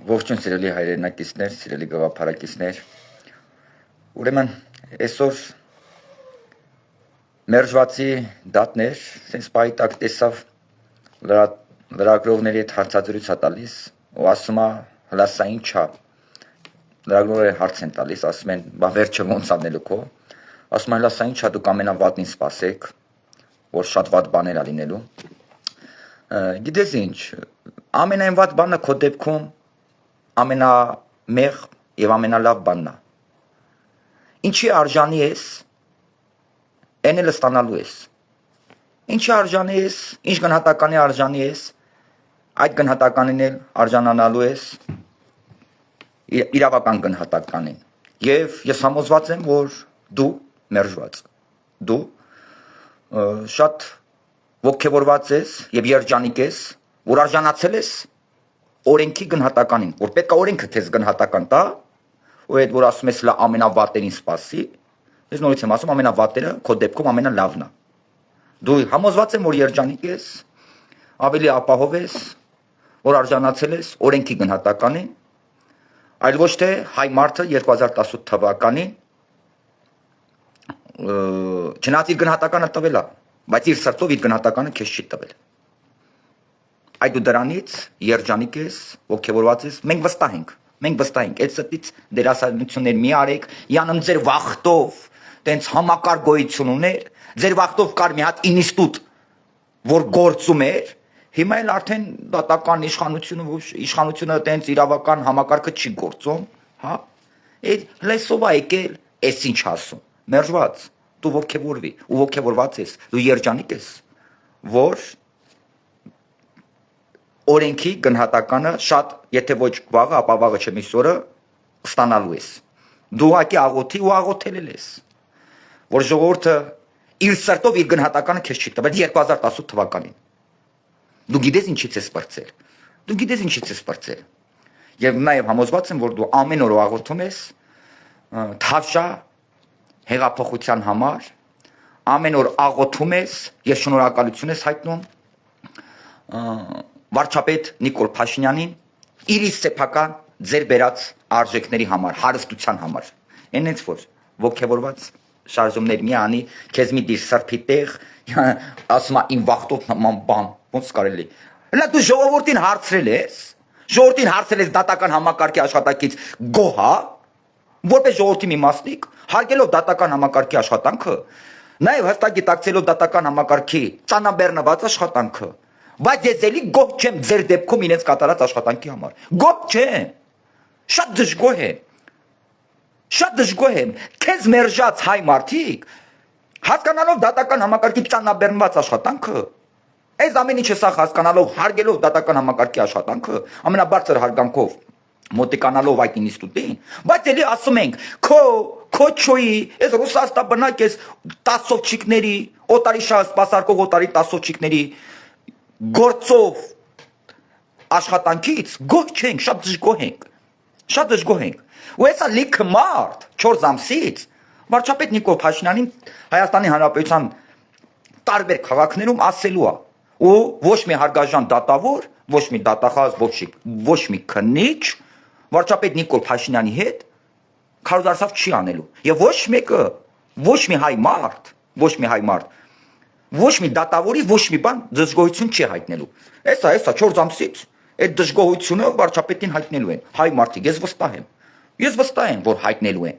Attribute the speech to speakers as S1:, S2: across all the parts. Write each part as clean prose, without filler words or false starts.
S1: Ողջույն սիրելի հայրենակիցներ, սիրելի գաղափարակիցներ։ Ուրեմն այսօր մերժվածի դատներ, sense պայտակ տեսավ լրագրողների հետ հարցազրույց է տալիս ու ասում է հլասա ինչա։ Լրագրողները հարց են տալիս, ասում են, բա վերջը ոնց անելու քո։ Ասում են հլասա ինչա դուք ամենավատին սպասեք, որ շատ վատ բաներ ա լինելու։ Գիտես ինչ, ամենայն վատ բանը քո դեպքում ամենամեղ եւ ամենալավ բանն է։ Ինչի արժանի ես, այն էլ ստանալու ես։ Ինչի արժանի ես, ինչ գնահատականի արժանի ես, այդ գնահատականին էլ արժանանալու ես իրավական գնահատականին։ Եվ ես համոզված եմ, որ դու մերժված, դու շատ ոգևորված ես եւ երջանիկ ես, որ արժանացել ես օրենքի գնահատականին, որ պետք է օրենքը թեզ գնահատական տա, ու այդ որ ասում ես լա ամենավատերին սպասի, ես նորից եմ ասում ամենավատերը քո դեպքում ամենալավն է։ Դու համոզված եմ, որ երջանիկ ես, ավելի ապահով ես, որ արժանացել ես օրենքի գնահատականին, այլ ոչ թե հայ մարդը 2018 թվականին չնայած իր գնահատականը տվել է, բայց իր սրտով իր գնահատականը քեզ չի տվել։ Այդ ու դրանից երջանիկ ես, ոգևորված ես, մենք վստահ ենք, այդ սրտից դերասանություններ մի արեք, յանմ ձեր վախտով, տենց համակարգ գոյություն ուներ, ձեր վախտով կար մի հատ ինստիտուտ, որ գործում էր, հիմա էլ արդեն դատական իշխանությունը տենց իրավական համակարգը չի գործում, հա, այդ լեսով է եկել, էս ինչ ասում, մերժված, դու ոգևորվի, ու ոգևորված ես, դու երջանիկ ես, որ օրենքի գնահատականը շատ, եթե ոչ վաղը, ապա վաղը չէ մյուս օրը ստանալու ես։ Դու ուղղակի աղոթի ու աղոթել ես, որ ժողովուրդը իր սրտով իր գնահատականը քեզ չի տվել 2018 թվականին։ Դու գիտես ինչից ես սպրծել։ Դու գիտես ինչից ես սպրծել։ Եվ նաև համոզված եմ, որ դու ամեն օր աղոթում ես թավշա հեղափոխության համար, ամեն օր աղոթում ես, ես շնորհակալություն ես հայտնում վարչապետ Նիկոլ Փաշինյանին իր սեփական ձեր բերած արժեքների համար, հարստության համար։ Այնից որ ոգևորված շարժումներ մի անի, քեզ մի դիր սրբի տեղ, ասում է իմ վախտով նման բան, ոնց կարելի։ Հələ դու ժողովրդին հարցրել ես դատական համակարգի աշխատակից գոհա, որպես ժողովրդի մի մասնիկ, հարգելով դատական համակարգի աշխատանքը, նաև հստակ գիտակցելով դատական համակարգի ծանրաբեռնված աշխատանքը, բայց ես էլի գոհ չեմ ձեր դեպքում իրենց կատարած աշխատանքի համար։ Գոհ չեմ։ Շատ դժգոհ եմ։ Քեզ մերժած հայ մարդիկ, հասկանալով դատական համակարգի ծանրաբեռնված աշխատանքը, այս ամեն ինչը սա հասկանալով, հարգելով դատական համակարգի աշխատանքը, ամենաբարձր հարգանքով մոտիկանալով այդ ինստիտուտին, բայց էլի ասում ենք, քո չոյի, այս ռուսաստաբնակ ես տասովչիկների, օտարի շահ սպասարկող օտարի տասովչիկների գործով աշխատանքից գոհ չենք, շատ դժգոհ ենք։ Ու հեսա լիքը մարդ 4 ամսից վարչապետ Նիկոլ Փաշինյանին Հայաստանի Հանրապետության տարբեր քաղաքներում ասելու է, ու ոչ մի հարգաժան դատավոր, ոչ մի դատախազ, ոչ մի քննիչ վարչապետ Նիկոլ Փաշինյանի հետ քարոզարշավ չի անելու։ Եվ ոչ մեկը, ոչ մի հայ մարդ, ոչ մի դատավորի ոչ մի բան դժգոհություն չի հայտնելու։ Էսա 4 ամսից այդ դժգոհությունը վարչապետին հայտնելու են հայ մարդիկ, ես վստահ եմ, որ հայտնելու են։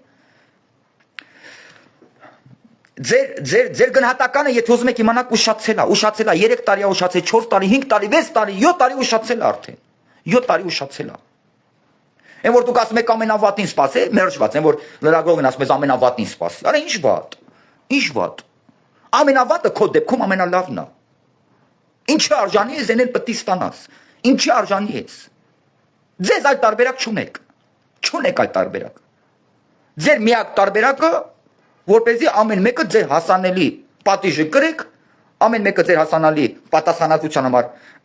S1: Ձեր գնահատականը, եթե ուզում եք իմանաք, ուշացել է, 3 տարի է ուշացել, 4 տարի, 5 տարի, 6 տարի, 7 տարի ուշացել է արդեն։ 7 տարի ուշացել է։ Այն որ դուք ասում եք ամենավատին սպասել, մերժված, այն որ լրագրողին ասում ես ամենավատին սպասել։ Արա ինչ վատ։ Ամենավատը քո դեպքում ամենալավն է։ Ինչի արժանի ես, այն էլ պետք է ստանաս։ Ինչի արժանի ես։ Ձեզ այդ տարբերակ չունեք այդ տարբերակ։ Ձեր միակ տարբերակը, որպեսզի ամեն մեկը ձեր հասանելի պատիժը կրեք, ամեն մեկը ձեր հասանելի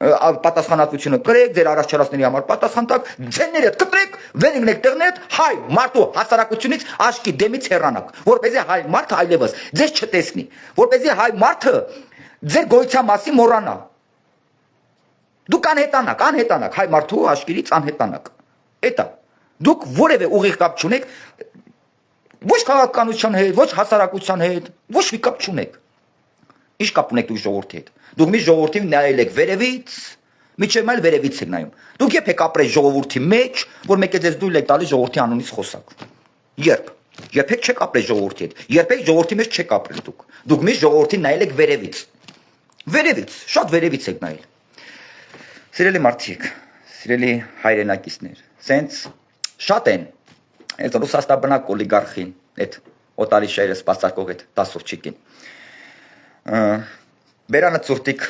S1: պատասխանատվությունը կրեք, ձեր առաջարածների համար պատասխան տաք, ձենները կտրեք, վերինգնեք տեղներդ, հայ մարդու հասարակությունից աշկի դեմից հեռանաք, որպեսզի հայ մարդը այլևս ձեզ չտեսնի, որպեսզի հայ մարդը ձեր գոյության մասին մոռանա։ Դուք անհետանաք, հայ մարդու աշկերից անհետանաք։ Էտա։ Դուք որևէ ուղիղ կապ չունեք ոչ քաղաքականության հետ, ոչ հասարակության հետ, ոչ մի կապ չունեք։ Ինչ կապ ունեք դուք ժողովրդի հետ։ Դուք մի ժողովրդին նայել եք վերևից, միջև այլ վերևից եք նայում։ Դուք երբ եք ապրել ժողովրդի մեջ, որ մեկը ձեզ դույլ եք տալիս ժողովրդի անունից խոսակ։ Երբ։ Երբեք չեք ապրել ժողովրդի հետ։ Երբեք ժողովրդի մեջ չեք ապրել դուք։ Դուք մի ժողովրդին նայել եք վերևից։ Վերևից, շատ վերևից եք նայել։ Սիրելի մարդիկ, սիրելի հայրենակիցներ, սենց շատ են այդ ռուսաստանբնակ օլիգարխին, այդ օտարի շայրը սպասարկող այդ տասովչիկին։ Բերանը ծուրտիկ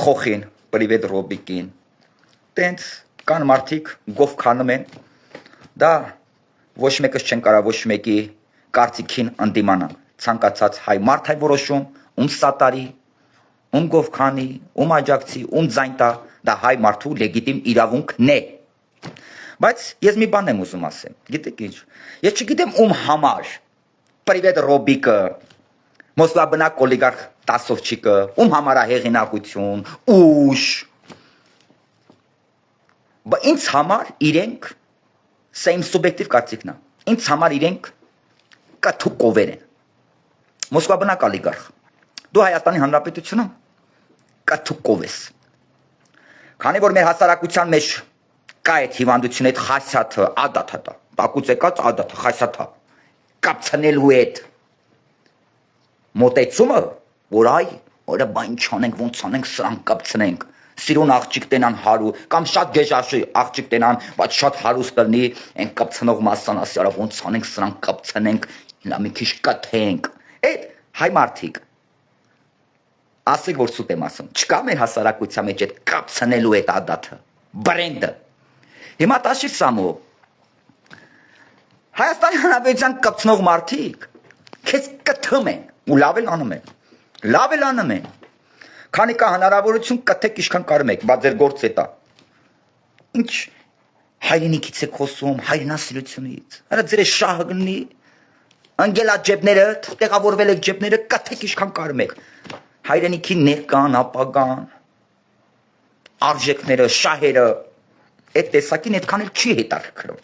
S1: խոխին, պրիվետ ռոբիկին, տենց կան մարդիկ գով քանում են, դա ոչ մեկս չեն կարա ոչ մեկի կարծիքին ընդդիմանան, ցանկացած հայ մարդ հայ որոշում, ում սատարի, ում գով քանի, ում աջակցի, ում ձայն տա, դա հայ մարդու լեգիտիմ իրավունքն է։ Բայց ես մի բան եմ ուզում ասեմ, գիտեք ինչ, ես չգիտեմ ում համար, պրիվետ ռոբիկը, մոսկվաբնակ օլիգարխ տասովչիկը, ում համար է հեղինակություն, ուժ, բայց ինձ համար իրենք, սա իմ սուբյեկտիվ կարծիքն է, ինձ համար իրենք կաթուկովեր են, մոսկվաբնակ օլիգարխ, դու Հայաստանի Հանրապետությունում կաթուկով ես, քանի որ մեր հասարակության մեջ կա այդ հիվանդությունը, այդ խասյաթը, ադաթը, տակուց եկած ադաթը, խասյաթը, կապցնելու այդ մոտեցումը, որ այ, օրը բայն չանենք, ոնց անենք, սրանք կապցնենք, սիրուն աղջիկ տենան հարու, կամ շատ գեժաշի աղջիկ տենան, բայց շատ հարուստ տնի, են կապցնող մասան ասի, արա ոնց անենք, սրանք կապցնենք, լա մի քիչ կթենք, այդ հայ մարդիկ, ասեք որ սուտ եմ ասում, չկա մեր հասարակության մեջ այդ կապցնելու այդ ադաթը, բրենդը, հիմա տաշիր սամու, Հայաստանի Հանրապետության կապցնող մարդիկ, քեզ կթում են, ու լավ էլ անում են, քանի կա հնարավորություն կթեք իշքան կարում եք, բայց ձեր գործ է տա, ինչ հայրենիքից եք խոսում, հայրենասիրությունից, հրա ձեր է շահը գնի, ընգելա ջեպները, տեղավորվել եք ջեպները, կթեք իշքան կարում եք, հայրենիքի ներկան, ապագան, արժեքները, շահերը, այդ տեսակին այդքան էլ չի հետաքրքրում,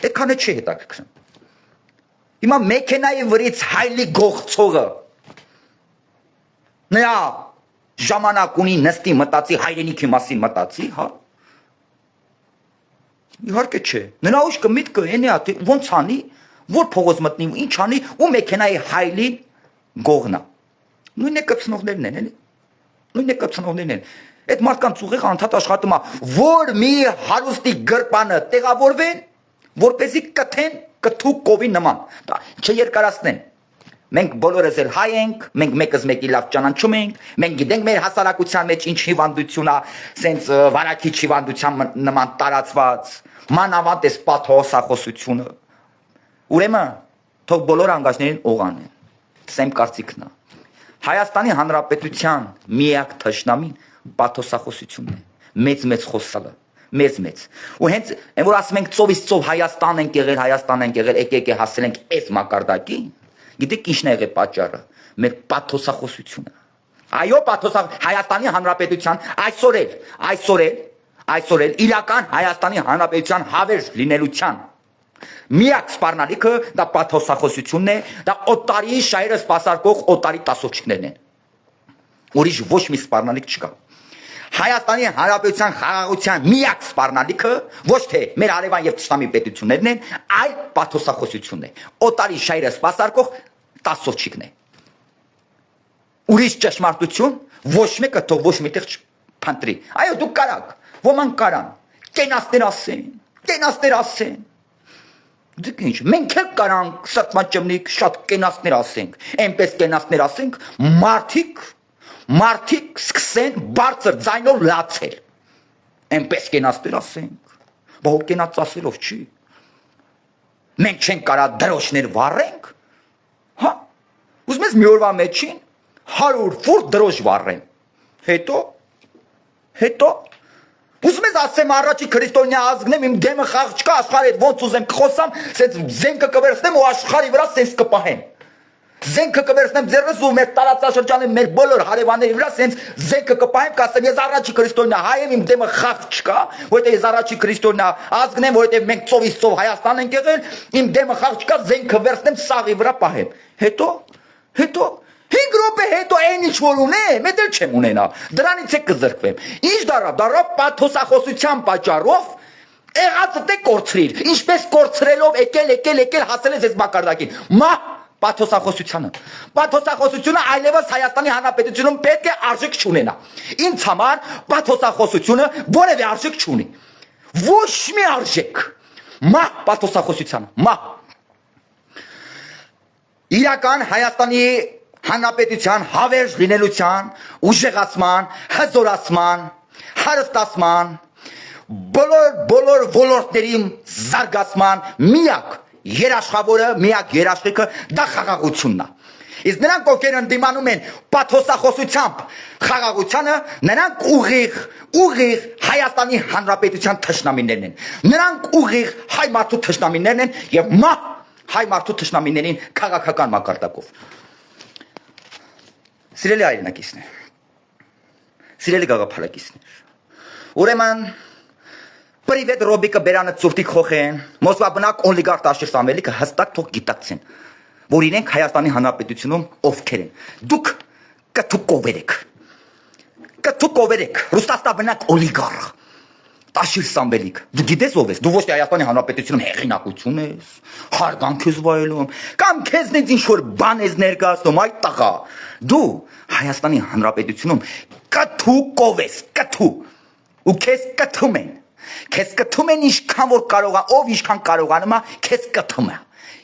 S1: այդքան էլ չի հետաքրքրում, հիմա մեքենայի վրից հայլի գողցողը, նրա ժամանակ ունի նստի մտածի, հայրենիքի մասին մտածի, հա, իհարկե չէ, նրա ուշկը միտքը են է, ոնց անի, որ փողոց մտնի, ինչ անի, ու մեքենայի հայլի գողնա, նույն է կպցնողներն են, նույն է կպցնողներն են, այդ մարդկանց ուղիղ անդադ աշխատում է, որ մի հարուստի գրպանը տեղավորվեն, որպեսզի կթեն կթու կովի նման, չերկարացնեն, մենք բոլորս էլ հայ ենք, մենք մեկս մեկի լավ ճանաչում ենք, մենք գիտենք մեր հասարակության մեջ ինչ հիվանդություն է, սենց վարակիչ հիվանդության նման տարածված, մանավանդ էս պաթոսախոսությունը, ուրեմն թող բոլոր անգաշներին օղանեն, սա իմ կարծիքն է, Հայաստանի Հանրապետության միակ թշնամին պաթոսախոսությունն է, մեծ խոսալը, մեծ, ու հենց, են որ ասում ենք ծովից ծով Հայաստան ենք եղել, եկեք հասել ենք այս մակարդակին, գիտեք ինչն է եղել պատճառը, մեր պաթոսախոսությունը, այո Հայաստանի Հանրապետության այսօր էլ իրական Հայաստանի Հանրապետության հավերժ լինելության միակ սպառնալիքը դա պաթոսախոսությունն է, դա օտարի շայրը սպասարկող օտարի տասովչիկներն են, ուրիշ ոչ մի սպառնալիք չկա, Հայաստանի Հանրապետության խաղաղության միակ սպառնալիքը ոչ թե մեր արևան եւ թշնամի պետություններն են, այլ պաթոսախոսությունն է, օտարի շայրը սպասարկող տասովչիկն է, ուրիշ ճշմարտություն ոչ մեկը թող ոչ միտեղ չփնտրի, այո դուք կարաք, ոմանք կարան, կենասներ ասեն, դուք ինչ, մենք էլ կարանք սրտմաճմնիկ շատ կենասներ ասենք, այնպես կենասներ ասենք, մարդիկ սկսեն բարձր ձայնով լացել, այնպես կենասներ ասենք, բահու կենաց ասելով չի, մենք չենք կարա դրոշներ վառենք, հա, ուզում ես մի օրվա մեջին 100 ֆուտ դրոշ վառեն, հետո, ուզում ես ասեմ առաջի քրիստոնյա ազգնեմ, իմ դեմը խաղ չկա աշխարհի հետ ոնց ուզեմ կխոսամ, սենց զենքը կվերցնեմ ու աշխարհի վրա սենց կպահեմ, Զենքը կվերցնեմ ձեռս ու մեր տարածաշրջանի մեր բոլոր հարևանների վրա սենց զենքը կպահեմ, կասեմ ես առաջի քրիստոնյա հայ եմ, իմ դեմը խաղ չկա, որովհետեւ ես առաջի քրիստոնյա ազգն եմ, որովհետեւ մենք ծովից ծով Հայաստան ենք եղել, իմ դեմը խաղ չկա, զենքը վերցնեմ սաղի վրա պահեմ։ Հետո 5 րոպե հետո այն ինչ որ ունեմ, դա էլ չեմ ունենա։ Դրանից է կզրկվեմ։ Ինչ դարավ պաթոսախոսության պատճառով եղածը դե կորցրիր։ Ինչպես կորցրելով եկել հասել ես այս մակարդակին։ Պաթոսախոսությունը այլևս Հայաստանի Հանրապետությունում պետք է արժեք չունենա։ Ինձ համար պաթոսախոսությունը որևէ արժեք չունի։ Ոչ մի արժեք։ Պաթոսախոսությանը։ Իրական Հայաստանի Հանրապետության հավերժ լինելության, ուժեղացման, հզորացման, հարստացման, բոլոր ոլորտների զարգացման միակ երաշխավորը, միակ երաշխիքը դա խաղաղությունն է։ Իսկ նրանք, ովքեր ընդդիմանում են պաթոսախոսությամբ խաղաղությանը, նրանք ուղիղ Հայաստանի Հանրապետության թշնամիներն են։ Նրանք ուղիղ հայ մարդու թշնամիներն են եւ հայ մարդու թշնամիներին քաղաքական մակարդակով։ Սիրելի հայրենակիցներ, սիրելի գաղափարակիցներ, ուրեմն Պրիվետ Ռոբիկը բերանը ծուրտիկ խոխեն, Մոսկվա բնակ օլիգարխ Տաշիր Սամվելիքը հստակ թող գիտակցեն, որ իրենք Հայաստանի Հանրապետությունում ովքեր են։ Դուք կթուկով եք, Ռուստաստա բնակ օլիգարխ Տաշիր Սամվելիք, դու գիտես ով ես, դու ոչ թե Հայաստանի Հանրապետությունում հեղինակություն ես, հարգանք ես վայելում, կամ քեզնից ինչ որ բան ես ներկայացնում, այ տղա, դու Հայաստանի Հանրապետությունում կթուկով ես, ու քեզ կթում են, ինչքան որ ինչքան կարողանում է,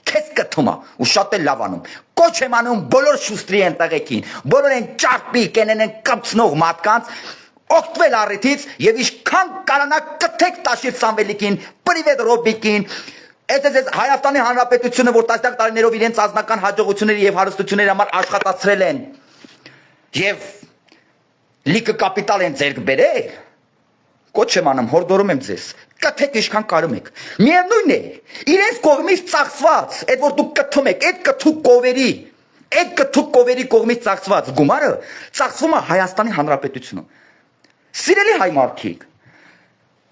S1: քեզ կթում է, ու շատ է լավ անում, կոչ եմ անում բոլոր շուստրի են տղեկին, բոլոր են ճարպի կենեն են կպցնող մարդկանց, օգտվել առիթից եւ ինչքան կարանա կթեք Տաշիր Սամվելիկին, Պրիվետ Ռոբիկին, այս Հայաստանի Հանրապետությունը, որ տասնյակ տարիներով իրենց ազնական հաջողությունների եւ հարստությունների համար աշխատացրել են եւ լիքը կապիտալ են ձեռք բերել, կոչ եմ անում, հորդորում եմ ձեզ, կթեք ինչքան կարում եք։ Միևնույն է, իրենց կողմից ծախսված, այդ որ դուք կթում եք, այդ կթուկ կովերի կողմից ծախսված գումարը ծախսվում է Հայաստանի Հանրապետությունում։ Սիրելի հայ մարդիկ,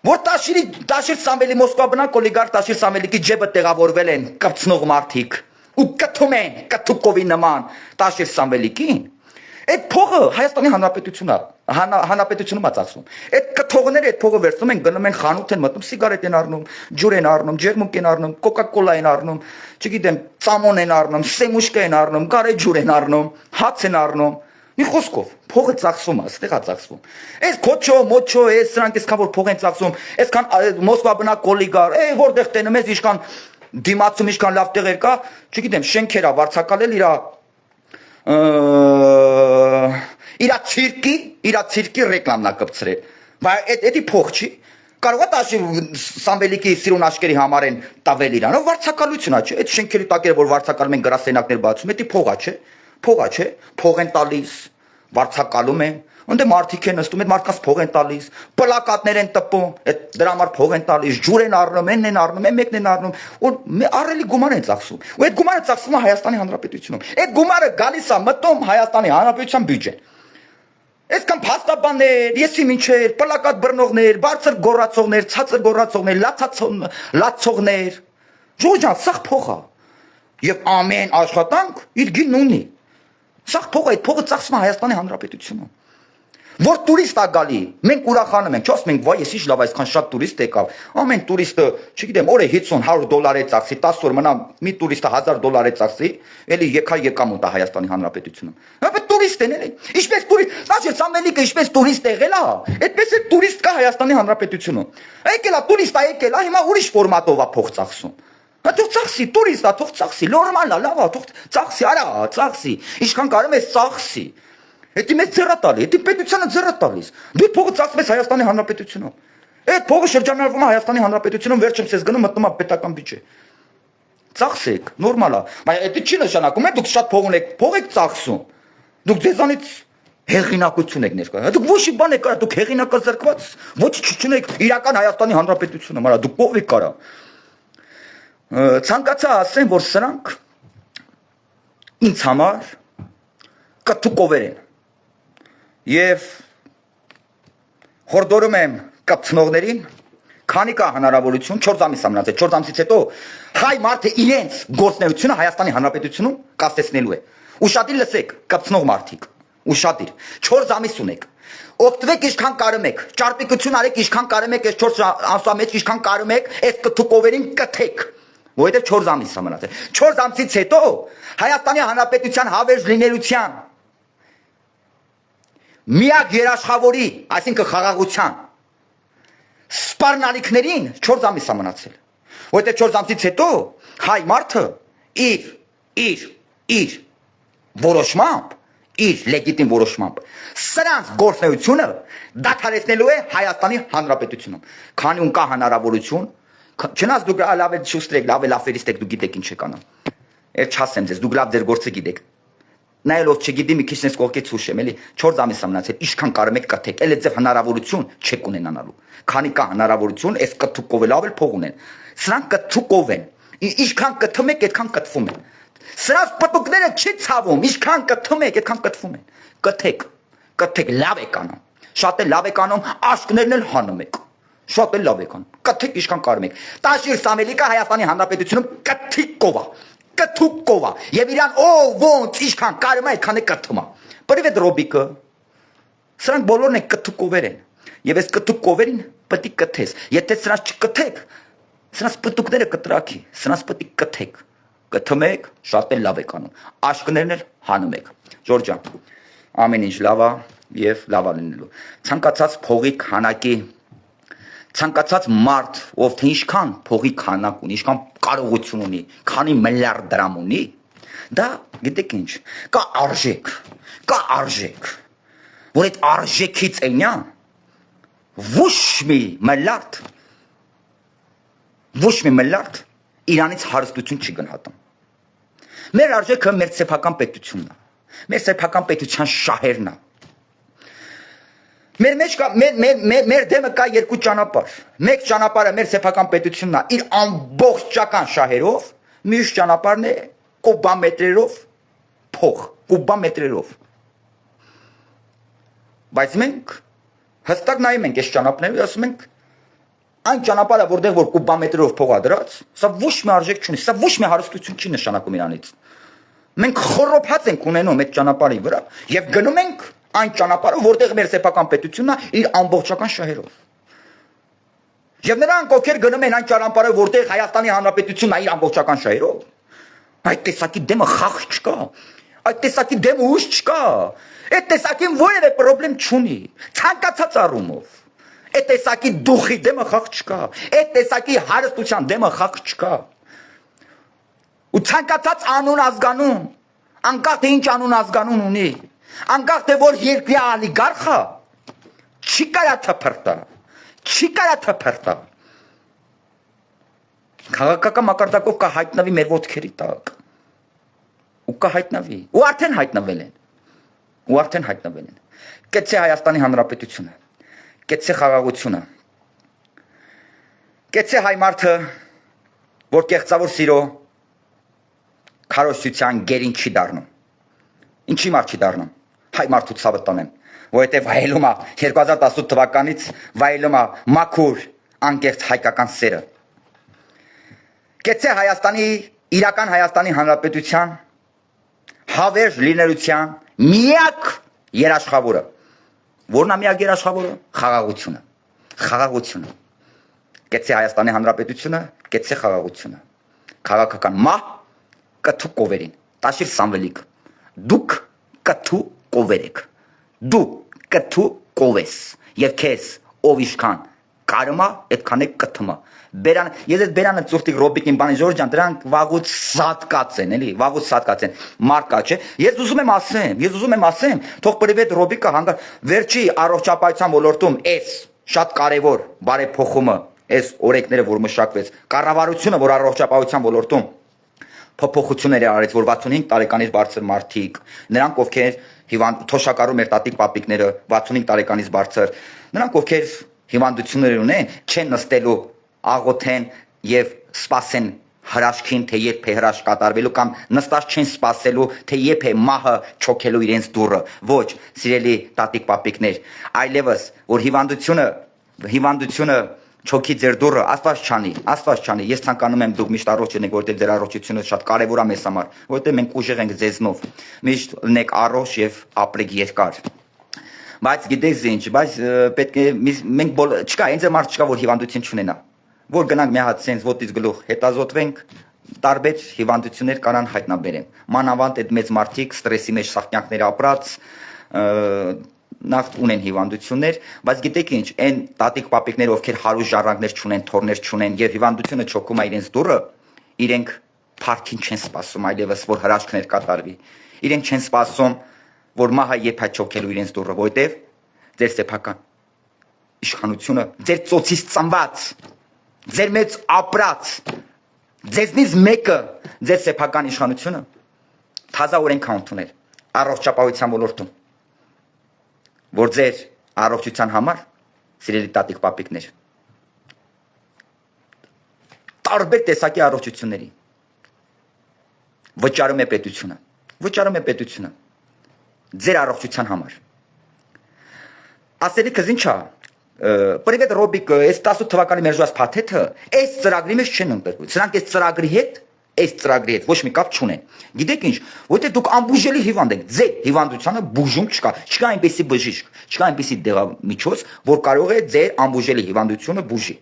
S1: որ Տաշիր Սամվելի Մոսկվա բնակ օլիգարխ Տաշիր Սամվելիքի ջեբը տեղավորվել են կպցնող մարդիկ ու կթում են կթուկովի նման Տաշիր Սամվելիքին, այդ փողը Հայաստանի Հանրապետությունում է ծախսվում։ Այդ կթողները այդ փողը վերցնում են, գնում են խանութ են մտնում, սիգարետ են առնում, ջուր են առնում, ջերմուկ են առնում, կոկա-կոլա են առնում, չգիտեմ, ծամոն են առնում, սեմուշկա են առնում, գարեջուր են առնում, հաց են առնում։ Մի խոսքով, փողը ծախսվում է, ստեղ է ծախսվում։ Այս քոչո, մոչո, սրանք այսքան որ փող են ծախսում, այսքան Մոսկվա բնակ օլիգար, որտեղ տենում ես, ինչքան դիմացում, ինչքան լավ տեղեր կա, չգիտեմ, շենքեր է վարձակալել իր ցիրկի ռեկլամնա կպցրել։ Բայց էդի փող չի։ Կարող է Տաշիր Սամվելիքի սիրուն աշկերի համար են տավել իրանով վարձակալությունա, չէ։ Այդ շենքերի տակերը որ վարձակալում են գրասենյակներ բացում, էդի փողա չէ, փող են տալիս, վարձակալում են, ընդ մարդիկ են նստում, այդ մարդկանց փող են տալիս, պլակատներ են տպում, դրա համար փող են տալիս, ջուր են առնում, են առնում, մեկն են առնում, ու առելի գումար են ծախսում։ Ու այդ գումարը ծախսվում է Հայաստանի Հանրապետությունում։ Այդ գումարը գալիս է մտնում Հայաստանի Հանրապետության բյուջեն։ Այսքան փաստաբաններ, եսի մինչեր, պլակատ բռնողներ, բարձր գոռացողներ, ցածր գոռացողներ, լացողներ, ժողովուրդ, սա փող է։ Եվ ամեն աշխատանք իր գինն ունի։ Սա փողը, այդ փողը ծախսվում է Հայաստանի Հանրապետությունում։ Որ տուրիստ է գալի, մենք ուրախանում ենք, չասում ենք, վայ, ես ինչ լավ այսքան շատ տուրիստ եկավ։ Ամեն տուրիստը, չգիտեմ, օրը 50-100 $է ծախսի, 10 օր մնա մի տուրիստը $1000 է ծախսի, էլի եկամուտ է Հայաստանի Հանրապետությունում։ Բայց տուրիստ են էլի։ Ինչպես տուրիստ, Տաշիր Սամվելիքը ինչպես տուրիստ եղել է, այդպես է տուրիստ կա Հայաստանի Հանրապետությունում։ Եկել է տուրիստ է եկել, հիմա ուրիշ ֆորմատով է փող ծախսում։ Թող ծախսի, տուրիստ է, թող ծախսի, նորմալ է, լավ է, թող ծախսի, արա, ծախսի, ինչքան կարող ես ծախսի։ Էդի մեծ ձեռա տալի, էդի պետությանը ձեռա տալիս։ Դու փողը ծախսում ես Հայաստանի Հանրապետությունում։ Այդ փողը շրջանառվում է Հայաստանի Հանրապետությունում, վերջում ցես գնում մտնում է պետական բյուջե։ Ծախսեք, նորմալ է։ Բայց դա չի նշանակում, դուք շատ փող ունեք, փող եք ծախսում։ Դուք ձեզանից հեղինակություն եք ներկայացնում։ Դուք ոչ մի բան եք կարա, դուք հեղինակազրկված, ոչ չունեք իրական Հայաստանի Հանրապետությունում, արա դուք ով եք կարա։ Ցանկացա ասեմ, որ սրանք ինձ համար կթուկովեր են եւ հորդորում եմ կապցնողներին քանի կա հնարավորություն 4 ամիս ամնացել 4 ամսից հետո հայ մարդը իրենց գործնեությունը Հայաստանի Հանրապետությունում կասեցնելու է ուշադիր լսեք կապցնող մարդիկ ուշադիր 4 ամիս ունեք օգտվեք ինչքան կարում եք ճարպիկություն արեք ինչքան կարում եք այս 4 ամսվա մեջ ինչքան կարում եք այս կթուկովերին կթեք որովհետեւ 4 ամիս ամնացել 4 ամսից հետո Հայաստանի Հանրապետության հավերժ լինելության միակ երաշխավորի այսինքն խաղաղության սպառնալիքներին 4 ամիս ամնացել որովհետեւ 4 ամսից հետո հայ մարդը իր որոշմամբ իր լեգիտիմ որոշմամբ սրանց գործնեությունը դադարեցնելու է Հայաստանի Հանրապետությունում քանի ուն կա հնարավորություն չնայած դուք լավ եք շուստրեք լավ աֆերիստ եք դուք գիտեք ինչ եք անում այդ չասեմ ձեզ դուք լավ ձեր գործը գիտեք նայելով չգիտի մի քիչ sense կողքից հուշեմ էլի 4 ամիս ամնացել ինչքան կարում եք կթեք էլ ձեր հնարավորություն չեք ունենալու քանի կա հնարավորություն այս կթուկով էլ ավել փող ունեն սրանք կթուկով են ինչքան կթում եք այդքան կթվում են սրանց պտուկները չի ցավում ինչքան կթում եք այդքան կթվում են կթեք լավ եք անում շատ էլ լավ եք անում աշկներն էլ հանում եք շատ էլ լավ եք անում կթեք ինչքան կարում եք Տաշիր Սամվելիկը Հայաստանի Հանրապետությունում կթուկով է եւ իրան ոնց ինչքան կարում է այդքան է կթում Պրիվետ Ռոբիկը սրանք բոլորն են կթուկովեր են եւ այս կթուկովերին պետք է կթես եթե սրանց չկթեք սրանց պտուկները կտրակի սրանց պետք է կթեք կթմեք շատ էլ լավ եք անում աշկներն էլ հանում եք Ժորժան ամեն ինչ լավ է եւ լավ է լինելու ցանկացած փողի քանակի ցանկացած մարդ ով թե ինչքան փողի քանակ ունի ինչքան կարողություն ունի քանի միլիարդ դրամ ունի դա գիտեք ինչ կա արժեք որ այդ արժեքից այնա ոչ մի միլիարդ իրանից հարստություն չի գնահատում մեր արժեքը մեր սեփական պետությունն է մեր սեփական պետության շահերն է մեր դեմը կա երկու ճանապարհ մեկ ճանապարհը մեր սեփական պետությունն է իր ամբողջական շահերով մյուս ճանապարհն է կուբամետրերով փող կուբամետրերով բայց մենք հստակ նայում ենք այս ճանապարհները ասում ենք այն ճանապարհը որտեղ որ կուբամետրերով փող ա դրած սա ոչ մի արժեք չունի սա ոչ մի հարստություն չի նշանակում իրանից մենք խորոփած ենք ունենում այդ ճանապարհի վրա եւ գնում ենք այն ճանապարհը որտեղ մեր սեփական պետությունն է իր ամբողջական շահերով եւ նրանք ովքեր գնում են այն ճանապարհը որտեղ Հայաստանի Հանրապետությունն է իր ամբողջական շահերով այդ տեսակի դեմը խախ չկա այդ տեսակի դեմը ուժ չկա այդ տեսակին որևէ խնդրեմ չունի ցանկացած առումով այդ տեսակի դուխի դեմը խախ չկա այդ տեսակի հարստության դեմը խախ չկա ու ցանկացած անուն ազգանուն անկախ թե ինչ անուն ազգանուն ունի անկախ թե որ երկրի ալիգարխա չի կարա թփրտա քաղաքական մակարդակով կա հայտնվի մեր ոտքերի տակ ու կա հայտնվի ու արդեն հայտնվել են կեցե Հայաստանի Հանրապետությունը կեցե խաղաղությունը կեցե հայ մարդը որ կեղծավոր սիրո քարոզության գերին չի դառնում ինչի մարդ չի դառնում հայ մարդու ցավը տանեմ որովհետև վայելում է 2018 թվականից վայելում է մաքուր անկեղծ հայկական սերը կեցե Հայաստանի իրական Հայաստանի Հանրապետության հավերժ լինելության միակ երաշխավորը որն է միակ երաշխավորը խաղաղությունը կեցե Հայաստանի Հանրապետությունը կեցե խաղաղությունը քաղաքական մահ կթուկովերին Տաշիր Սամվելիկ դուք կթուկովեր եք դու կթուկովես եւ քեզ ով իշքան կարմա այդքան է կթմա բերան ես այդ բերանը ծուրտիկ ռոբիկին բանի Ժորժան դրանք վաղուց սատկած են էլի վաղուց սատկած են մարկա չէ ես ուզում եմ ասեմ թող պրիվետ ռոբիկը հանգար վերջի առողջապահության ոլորտում էս շատ կարևոր բարեփոխումը էս օրենքները որ մշակվեց կառավարությունը որ առողջապահության ոլորտում փոփոխություններ արեց որ 65 տարեկանից բարձր մարդիկ նրանք ովքեր հիվանդ թոշակառու մեր տատիկ պապիկները 65 տարեկանից բարձր նրանք ովքեր հիվանդություններ ունեն չեն նստելու աղոթեն եւ սպասեն հրաշքին, թե երբ է հրաշք կատարվելու կամ նստած չեն սպասելու, թե երբ է մահը չոքելու իրենց դուռը։ Ոչ, սիրելի տատիկ պապիկներ, այլևս որ հիվանդությունը չոքի ձեր դուռը, Աստված չանի։ Ես ցանկանում եմ դուք միշտ առողջ լինեք, որովհետև ձեր առողջությունը շատ կարևոր է մեզ համար, որովհետև մենք ուժեղ ենք ձեզնով։ Միշտ լինեք առողջ եւ ապրեք երկար։ Բայց գիտեք ինչ, բայց պետք է մենք չկա, ինձ մարդ չկա, որ հիվանդություն չունենա։ Որ գնանք մի հատ sense ոտից գլուխ հետազոտվենք, տարբեր հիվանդություններ կարան հայտնաբերեն։ Մանավանդ այդ մեծ մարդիկ ստրեսի մեջ սաղկյանքներ ապրած, նախ ունեն հիվանդություններ, բայց գիտեք ինչ, այն տատիկ պապիկներ, ովքեր հարուստ ժառանգներ չունեն, թորներ չունեն եւ հիվանդությունը չոքում է իրենց դուռը, իրենք փառքին չեն սպասում այլևս, որ հրաշքներ կատարվի։ Իրենք չեն սպասում, որ մահը երբ է չոքելու իրենց դուռը, որովհետեւ ձեր սեփական իշխանությունը, ձեր ծոցից ծնված, ձեր մեծ ապրած, ձեզնից մեկը, ձեր սեփական իշխանությունը թազա օրենք ընդունել առողջապահության ոլորտում, որ ձեր առողջության համար, սիրելի տատիկ պապիկներ, տարբեր տեսակի առողջությունների վճարում է պետությունը, ձեր առողջության համար։ Ասելիքս ինչ է, Պրիվետ Ռոբիկը, այս 18 թվականի մերժված փաթեթը, այս ծրագրի մեջ չեն ընկերվում։ Սրանք այս ծրագրի հետ ոչ մի կապ չունեն։ Գիտեք ինչ, որտեղ դուք անբուժելի հիվանդ եք, ձեր հիվանդությանը բուժում չկա այնպեսի բժիշկ, չկա այնպեսի դեղամիջոց, որ կարող է ձեր անբուժելի հիվանդությունը բուժի։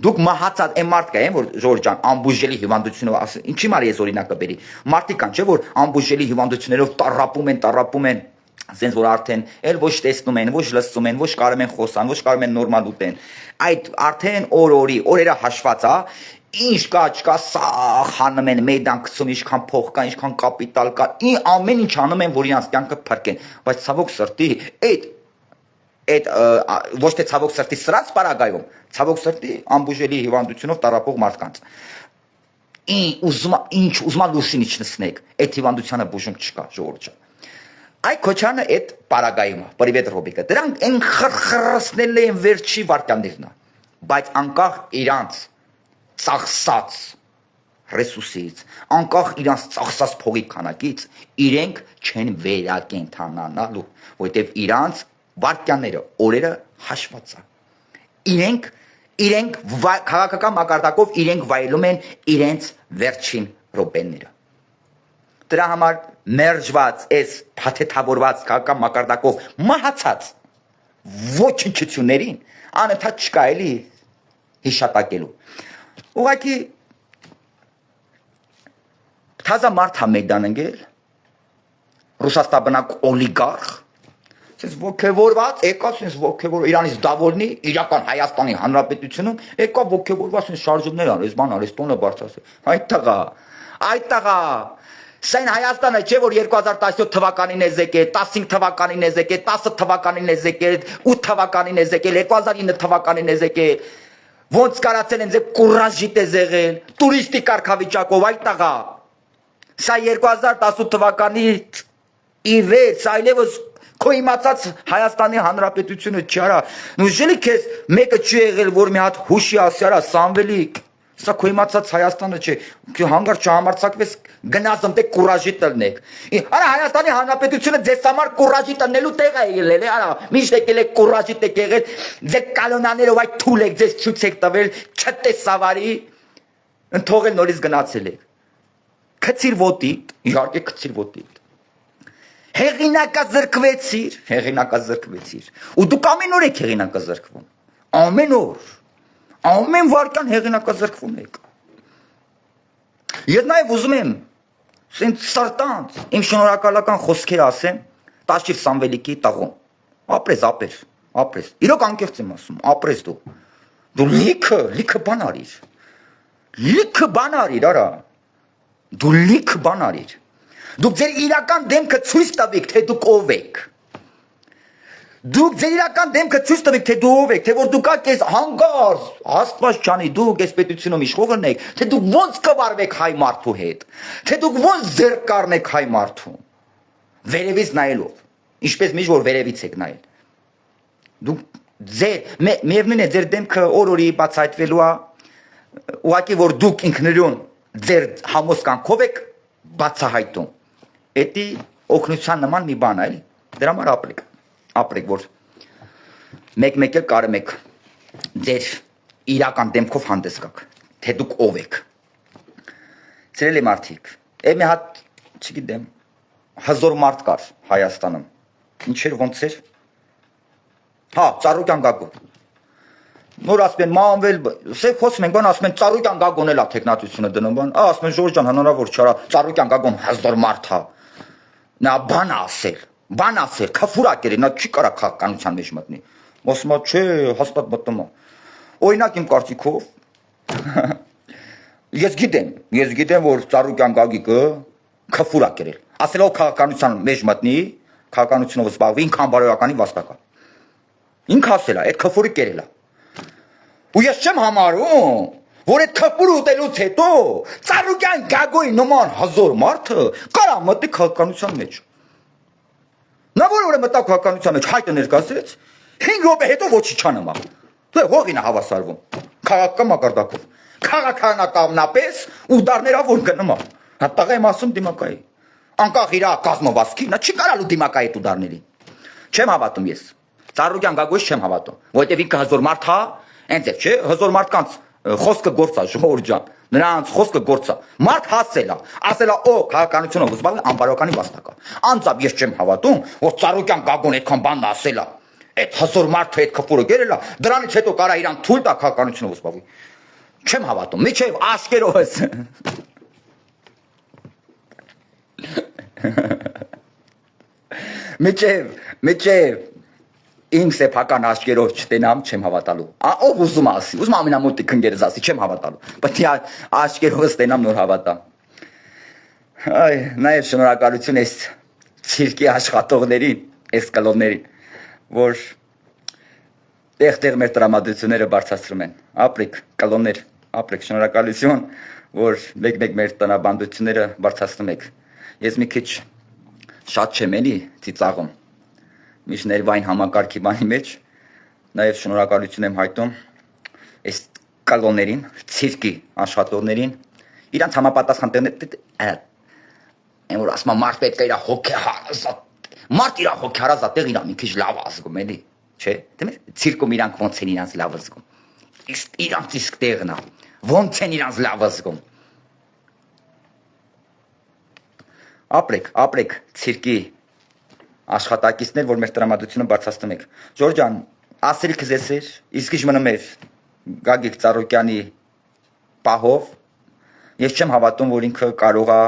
S1: Դուք մահացած այն մարդ կա, որ Ժորժ ջան, անբուժելի հիվանդությունը, ինչի մարի ես օրինակը բերի։ Մարդիկ կան, չէ՞ որ անբուժելի հիվանդություններով տառապում են, Սենց որ արդեն էլ ոչ տեսնում են, ոչ լսում են, ոչ կարող են խոսան, ոչ կարող են նորմալ ուտեն։ Այդ արդեն օրերը հաշված է, ինչ կա, սա խանում են, մեյդան գցում, ինչքան փող կա, ինչքան կապիտալ կա, ամեն ինչ անում են, որ իրանց կյանքը փրկեն։ Բայց ցավոք սրտի, այդ ոչ թե ցավոք սրտի սրած պարագայում, ցավոք սրտի անբուժելի հիվանդությունով տառապող մարդկանց։ Ուզում լուսին իջնեցնեք, այդ հիվանդությանը բուժում չկա, ժողովուրդ ջան։ Այ Քոչարյանը այդ պարագայում է, Պրիվետ Ռոբիկը, դրանք են խրխրացնել են վերջի վարքյաններն, բայց անկախ իրանց ծախսած ռեսուրսից, անկախ իրանց ծախսած փողի քանակից, իրենք չեն վերակենդանանալու, որտեղ իրանց վարքյանները, օրերը հաշված է։ Իրենք քաղաքական մակարդակով իրենք վայելում են իրենց վերջին րոպեները։ Դրա համար մերժված, այս փաթեթավորված քաղաքական մակարդակով մահացած ոչնչություններին անընդհատ չկա էլի հիշատակելու։ Ուղղակի թազա մարդ է մեյդան ընկել, Ռուսաստանբնակ օլիգարխ, sense ոգևորված, եկավ sense ոգևոր Իրանից դավոլնի, իրական Հայաստանի Հանրապետությունում, եկավ ոգևորված sense շարժումներ արեց, բան արեց, տոնը բարձրացրեց։ Այդ տղա Սա Հայաստանը չէ, որ 2017 թվականին է զեկել, 15 թվականին է զեկել, 10 թվականին է զեկել, 8 թվականին է զեկել, 2009 թվականին է զեկել, ոնց կարացել են ձեր կուրաժիտ է զեղել, տուրիստի կարգավիճակով, այդ տղա։ Սա 2018 թվականի իվեր, սա այլևս քո իմացած Հայաստանի Հանրապետությունը չի արա։ Ուժելի քեզ մեկը չի եղել, որ մի հատ հուշի ասի արա, Սամվելիկ։ Սա քո իմացած Հայաստանը չէ, հանգարց չհամարձակվես գնաց ընտեք կուրաժի տնեք։ Արա Հայաստանի Հանրապետությունը ձեզ համար կուրաժի տնելու տեղ է եղել, արա միշտ եկել եք կուրաժի տեղ եղել, ձեր կալոնաներով այդ թուլ եք, ձեզ ցույց եք տվել, չտեսավարի, ընթողել նորից գնացել եք։ Քցիր ոտիդ, իհարկե քցիր ոտիդ։ Հեղինակազրկվեցիր։ Ու դուք ամեն օր եք հեղինակազրկվում։ Ամեն օր։ Ամեն վարկան հեղինակազրկվում եք։ Ես նաև ուզում եմ սենց սրտանց իմ շնորհակալական խոսքեր ասեմ Տաշիր Սամվելիկի տաղում։ Ապրես։ Իրոք անկեղծ եմ ասում, ապրես դու։ Դու լիքը բան արիր։ Լիքը բան արիր, արա։ Դու լիքը բան արիր։ Դուք ձեր իրական դեմքը ցույց տվեք, թե դուք ով եք։ Դուք ձեր իրական դեմքը ցույց տվեք, թե դու ով եք, թե որ դուք եք հանգարց, Աստված չանի, դուք այս պետությունում իշխողն եք, թե դուք ոնց կվարվեք հայ մարդու հետ, թե դուք ոնց ձեռք կառնեք հայ մարդու, վերևից նայելով, ինչպես միշտ որ վերևից եք նայել։ Դուք միևնույն է ձեր դեմքը օր-օրի բացահայտվելու է, ուղղակի որ դուք ինքնուրույն ձեր համոզկանքով եք բացահայտում։ Էդի օգնության նման մի բան է, էլի։ Դրա համար ապրեք, որ մեկ-մեկ էլ կարում եք ձեր իրական դեմքով հանդես գաք, թե դուք ով եք։ Սիրելի մարդիկ, մի հատ, չգիտեմ, հզոր մարդ կար Հայաստանում։ Ինչեր ոնց էր։ Հա, Ծառուկյան Գագոն։ Նոր ասում են մանվել, սև խոսում ենք, բան ասում են Ծառուկյան Գագոն էլ է տեխնատությունը դնում, բան, ասում են Ժորժ ջան, հնարավոր չարա, Ծառուկյան Գագոն հզոր մարդ է։ Նա բան ասել, քֆուրակ էր, նա չի կարա քաղաքականության մեջ մտնի։ Ասում է, չէ, հաստատ մտնում է։ Օրինակ իմ կարծիքով ես գիտեմ, որ Ծառուկյան Գագիկը քֆուրակ էր։ Ասելով քաղաքականության մեջ մտնի, քաղաքականությունով զբաղվի, ինքան բարոյականի վաստակա։ Ինքը ասել է, այդ քֆուրը կերել է։ Ու ես չեմ համարում, որ այդ քֆուրը ուտելուց հետո Ծառուկյան Գագոյի նման հզոր մարդը կարա մտնի քաղաքականության մեջ։ Նա որ մտա քաղաքականության մեջ հայտը ներկայացրեց, 5 րոպե հետո ոչի չանմա։ Դե ողին է հավասարվում։ Քաղաքական մակարդակով։ Քաղաքականապես ու դառներավոր գնումա։ Հատաղ եմ ասում դիմակայի։ Անկախ իր կազմվածքի, նա չի կարալու դիմակայի դու դառների։ Չեմ հավատում ես։ Ծառուկյան Գագոյից չեմ հավատում, որովհետև ինքը հզոր մարդ է, այնց է, չէ, հզոր մարդկանց խոսքը գործ է, Ժողովուրդ ջան, նրանց խոսքը գործ է։ Մարդ ասել է, օ, քաղաքականությունով զբաղվել անբարոյականի վաստակ է։ Անձամբ ես չեմ հավատում, որ Ծառուկյան Գագոն այդքան բան ասել է։ Այդ հզոր մարդը այդ քֆուրը գերել է, դրանից հետո կարա իրան թույլ տա քաղաքականությունով զբաղվի։ Չեմ հավատում, միջև աշկերովս։ Միջև իմ սեփական աշկերով չտենամ, չեմ հավատալու։ Ով ուզում ասի, ուզում ամենամոտիկ քնգերս ասի, չեմ հավատալու։ Պետք է աշկերովս տենամ, նոր հավատամ։ Այ, նաև շնորհակալություն այս ցիրկի աշխատողներին, այս կլոններին, որ տեղ-տեղ մեր տրամադրությունները բարձրացնում են։ Ապրեք, կլոններ, ապրեք, շնորհակալություն, որ մեկ-մեկ մեր տնաբանդությունները բարձրացնում եք։ Ես մի քիչ շատ չեմ էլի ծիծաղում։ Միշտ ներվային համակարգի բանի մեջ նաև շնորհակալություն եմ հայտնում այս կալոններին, ցիրկի աշխատողներին, իրանց համապատասխան որ ասում մարդ պետք է իր հոգեհարազատ, մարդ իր հոգեհարազատ տեղ իրան մի քիչ լավ ազգում էլի, չէ՞, ցիրկում իրանք ոնց են իրանց լավ ազգում, իրանց իսկ տեղն է, ոնց են իրանց լավ ազգում։ Ապրեք, ցիրկի աշխատակիցներ, որ մեր տրամադրությունը բարձրացնում եք։ Ժորժ ջան, ասելիքս էս էր, իսկ ինչ մնում էր Գագիկ Ծառուկյանի պահով, ես չեմ հավատում, որ ինքը կարող է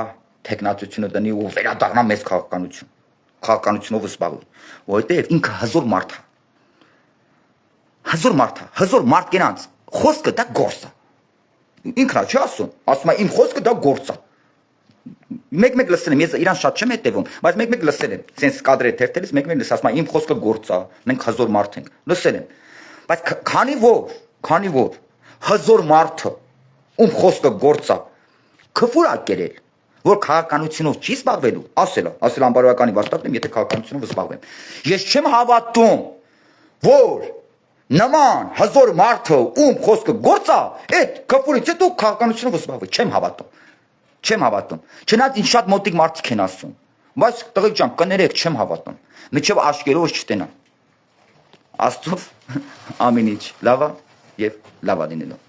S1: տեխնատությունը դնի ու վերադառնա մեծ քաղաքականությունով զբաղվի, որովհետև ինքը հզոր մարդ է։ Հզոր մարդ կենանց, խոսքը դա գործ է։ Ինքն է չի ասում է իմ խոսքը դա գործ է։ Մեկ-մեկ լսել եմ, ես իրան շատ չեմ հետևում, բայց մեկ-մեկ լսել եմ, սենց կադրեր թերթելիս մեկ-մեկ ասում եմ, իմ խոսքը գործ է, մենք հզոր մարդ ենք, լսել եմ, բայց քանի որ հզոր մարդը, ում խոսքը գործ է, քֆուր է կերել, որ քաղաքականությունով չի զբաղվելու, ասել անբարոյականի վաստակն եմ, եթե քաղաքականությունով զբաղվեմ։ Ես չեմ հավատում, որ նման հզոր մարդը, ում խոսքը գործ է, այդ քֆուրից հետո քաղաքականությունով զբաղվի, չեմ հավատում։ Չնայած ինձ շատ մոտիկ մարդիկ են ասում, բայց տղեկ ջան, կներեք, չեմ հավատում։ Մինչև աշկերովս չտենամ։ Աստծով ամեն ինչ լավ է եւ լավ է լինելու։